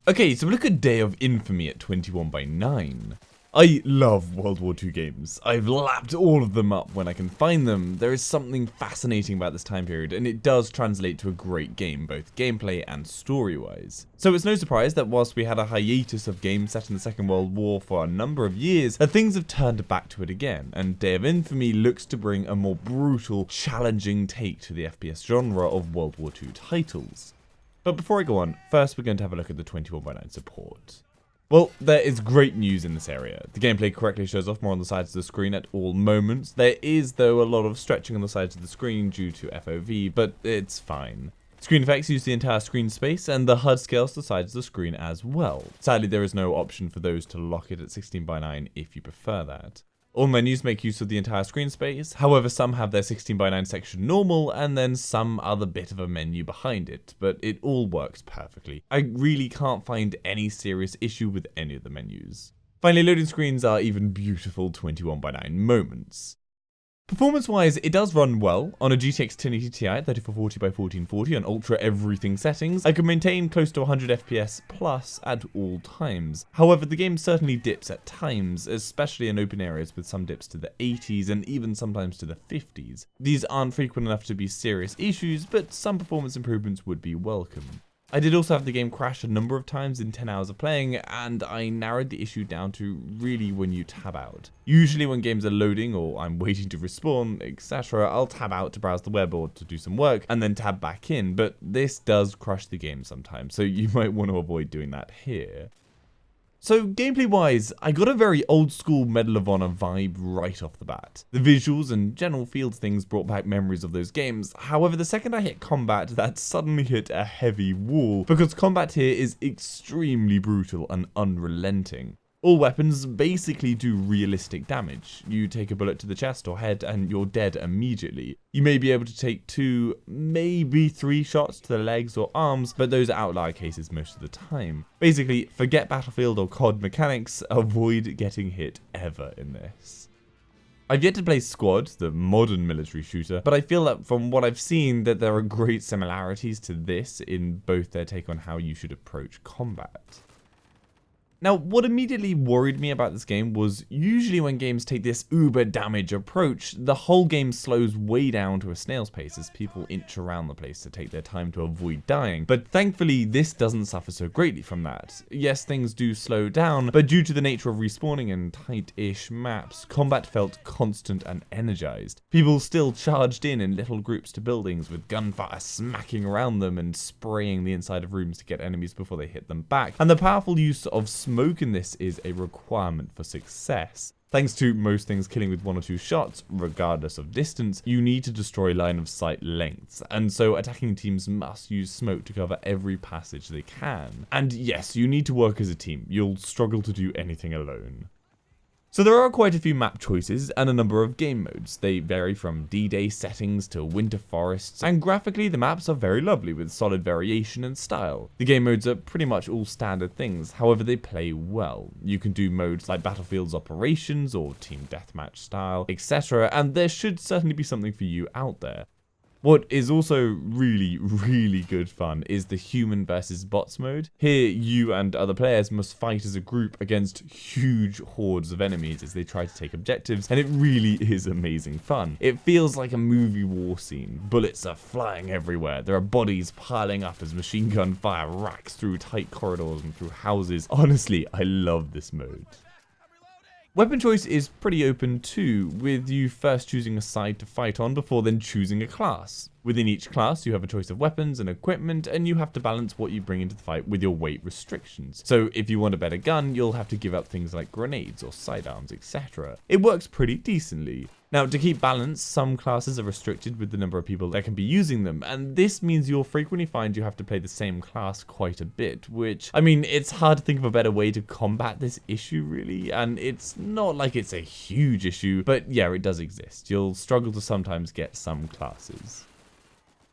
Okay, so look at Day of Infamy at 21/9. I love World War II games. I've lapped all of them up when I can find them. There is something fascinating about this time period, and it does translate to a great game, both gameplay and story-wise. So it's no surprise that whilst we had a hiatus of games set in the Second World War for a number of years, that things have turned back to it again, and Day of Infamy looks to bring a more brutal, challenging take to the FPS genre of World War II titles. But before I go on, first we're going to have a look at the 21/9 support. Well, there is great news in this area. The gameplay correctly shows off more on the sides of the screen at all moments. There is, though, a lot of stretching on the sides of the screen due to FOV, but it's fine. Screen effects use the entire screen space, and the HUD scales the sides of the screen as well. Sadly, there is no option for those to lock it at 16:9 if you prefer that. All menus make use of the entire screen space, however some have their 16:9 section normal and then some other bit of a menu behind it, but it all works perfectly. I really can't find any serious issue with any of the menus. Finally, loading screens are even beautiful 21:9 moments. Performance-wise, it does run well. On a GTX 1080 Ti at 3440x1440 on ultra everything settings, I can maintain close to 100 FPS plus at all times. However, the game certainly dips at times, especially in open areas with some dips to the 80s and even sometimes to the 50s. These aren't frequent enough to be serious issues, but some performance improvements would be welcome. I did also have the game crash a number of times in 10 hours of playing, and I narrowed the issue down to really when you tab out. Usually when games are loading or I'm waiting to respawn, etc., I'll tab out to browse the web or to do some work and then tab back in, but this does crush the game sometimes, so you might want to avoid doing that here. So gameplay wise, I got a very old school Medal of Honor vibe right off the bat. The visuals and general feel things brought back memories of those games. However, the second I hit combat, that suddenly hit a heavy wall, because combat here is extremely brutal and unrelenting. All weapons basically do realistic damage. You take a bullet to the chest or head and you're dead immediately. You may be able to take 2, maybe 3 shots to the legs or arms, but those are outlier cases most of the time. Basically, forget Battlefield or COD mechanics, avoid getting hit ever in this. I've yet to play Squad, the modern military shooter, but I feel that from what I've seen that there are great similarities to this in both their take on how you should approach combat. Now, what immediately worried me about this game was usually when games take this uber damage approach, the whole game slows way down to a snail's pace as people inch around the place to take their time to avoid dying. But thankfully, this doesn't suffer so greatly from that. Yes, things do slow down, but due to the nature of respawning in tight-ish maps, combat felt constant and energized. People still charged in little groups to buildings with gunfire smacking around them and spraying the inside of rooms to get enemies before they hit them back. And the powerful use of smoke in this is a requirement for success. Thanks to most things killing with 1 or 2 shots, regardless of distance, you need to destroy line of sight lengths, and so attacking teams must use smoke to cover every passage they can. And yes, you need to work as a team, you'll struggle to do anything alone. So there are quite a few map choices and a number of game modes. They vary from D-Day settings to winter forests, and graphically the maps are very lovely with solid variation and style. The game modes are pretty much all standard things, however they play well. You can do modes like Battlefield's Operations or Team Deathmatch style, etc., and there should certainly be something for you out there. What is also really good fun is the human versus bots mode. Here, you and other players must fight as a group against huge hordes of enemies as they try to take objectives, and it really is amazing fun. It feels like a movie war scene. Bullets are flying everywhere. There are bodies piling up as machine gun fire racks through tight corridors and through houses. Honestly, I love this mode. Weapon choice is pretty open too, with you first choosing a side to fight on before then choosing a class. Within each class, you have a choice of weapons and equipment, and you have to balance what you bring into the fight with your weight restrictions. So if you want a better gun, you'll have to give up things like grenades or sidearms, etc. It works pretty decently. Now, to keep balance, some classes are restricted with the number of people that can be using them, and this means you'll frequently find you have to play the same class quite a bit, which, I mean, it's hard to think of a better way to combat this issue, really, and it's not like it's a huge issue, but yeah, it does exist. You'll struggle to sometimes get some classes.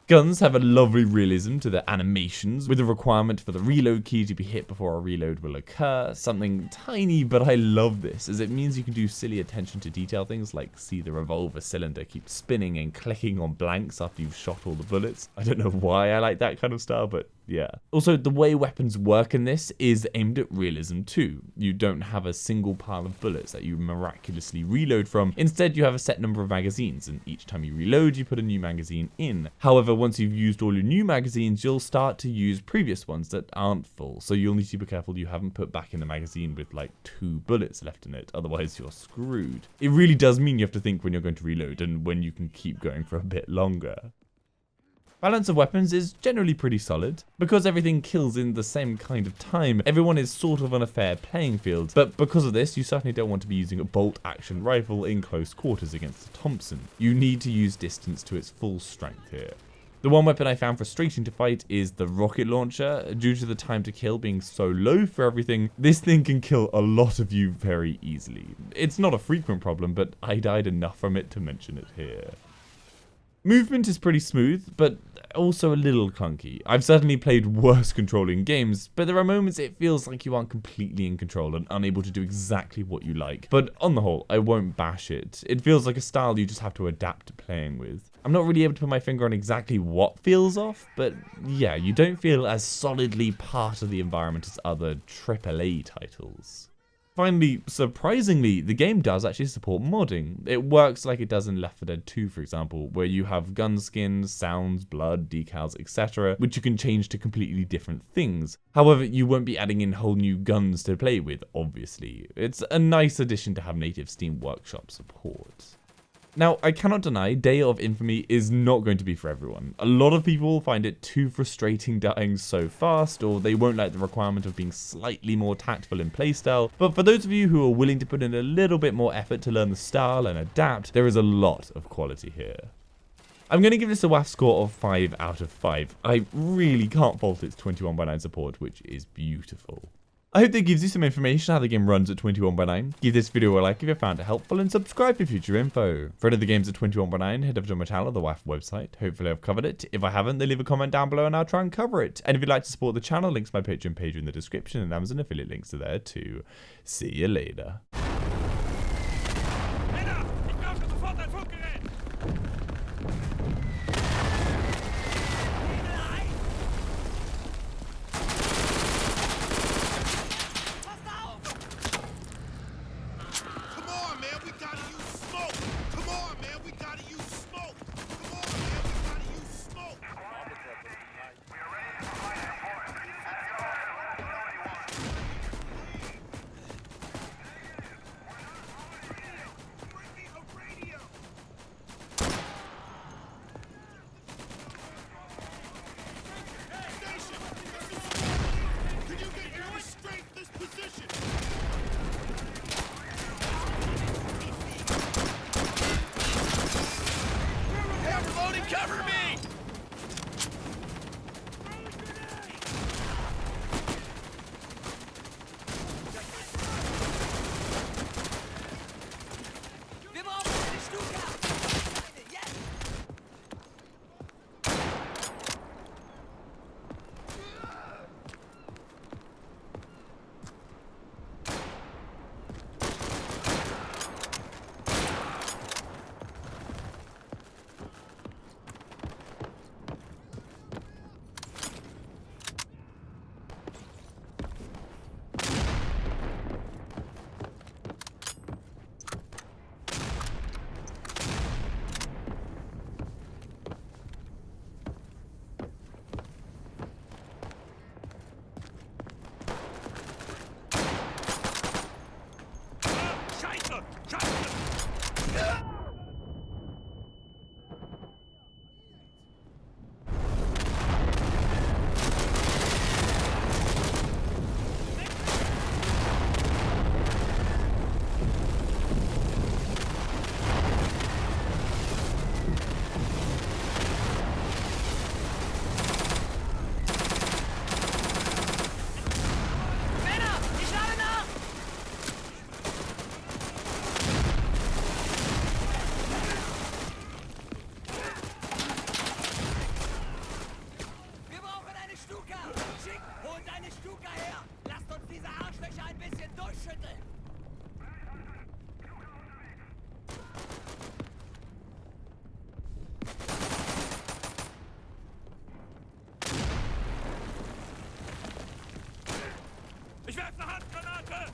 Guns have a lovely realism to their animations, with a requirement for the reload key to be hit before a reload will occur. Something tiny, but I love this, as it means you can do silly attention to detail things like see the revolver cylinder keep spinning and clicking on blanks after you've shot all the bullets. I don't know why I like that kind of style, but Yeah. Also, the way weapons work in this is aimed at realism too. You don't have a single pile of bullets that you miraculously reload from. Instead, you have a set number of magazines, and each time you reload, you put a new magazine in. However, once you've used all your new magazines, you'll start to use previous ones that aren't full. So you'll need to be careful you haven't put back in the magazine with like 2 bullets left in it, otherwise you're screwed. It really does mean you have to think when you're going to reload and when you can keep going for a bit longer. Balance of weapons is generally pretty solid. Because everything kills in the same kind of time, everyone is sort of on a fair playing field, but because of this, you certainly don't want to be using a bolt-action rifle in close quarters against a Thompson. You need to use distance to its full strength here. The one weapon I found frustrating to fight is the rocket launcher. Due to the time to kill being so low for everything, this thing can kill a lot of you very easily. It's not a frequent problem, but I died enough from it to mention it here. Movement is pretty smooth, but also a little clunky. I've certainly played worse controlling games, but there are moments it feels like you aren't completely in control and unable to do exactly what you like. But on the whole, I won't bash it. It feels like a style you just have to adapt to playing with. I'm not really able to put my finger on exactly what feels off, but yeah, you don't feel as solidly part of the environment as other AAA titles. Finally, surprisingly, the game does actually support modding. It works like it does in Left 4 Dead 2, for example, where you have gun skins, sounds, blood, decals, etc., which you can change to completely different things. However, you won't be adding in whole new guns to play with, obviously. It's a nice addition to have native Steam Workshop support. Now, I cannot deny Day of Infamy is not going to be for everyone. A lot of people find it too frustrating dying so fast, or they won't like the requirement of being slightly more tactful in playstyle, but for those of you who are willing to put in a little bit more effort to learn the style and adapt, there is a lot of quality here. I'm going to give this a WAF score of 5 out of 5. I really can't fault its 21:9 support, which is beautiful. I hope that gives you some information how the game runs at 21:9. Give this video a like if you found it helpful and subscribe for future info. For any of the games at 21:9, head over to my channel, the WAF website. Hopefully I've covered it. If I haven't, then leave a comment down below and I'll try and cover it. And if you'd like to support the channel, links to my Patreon page are in the description and Amazon affiliate links are there too. See you later. Ich werfe eine Handgranate!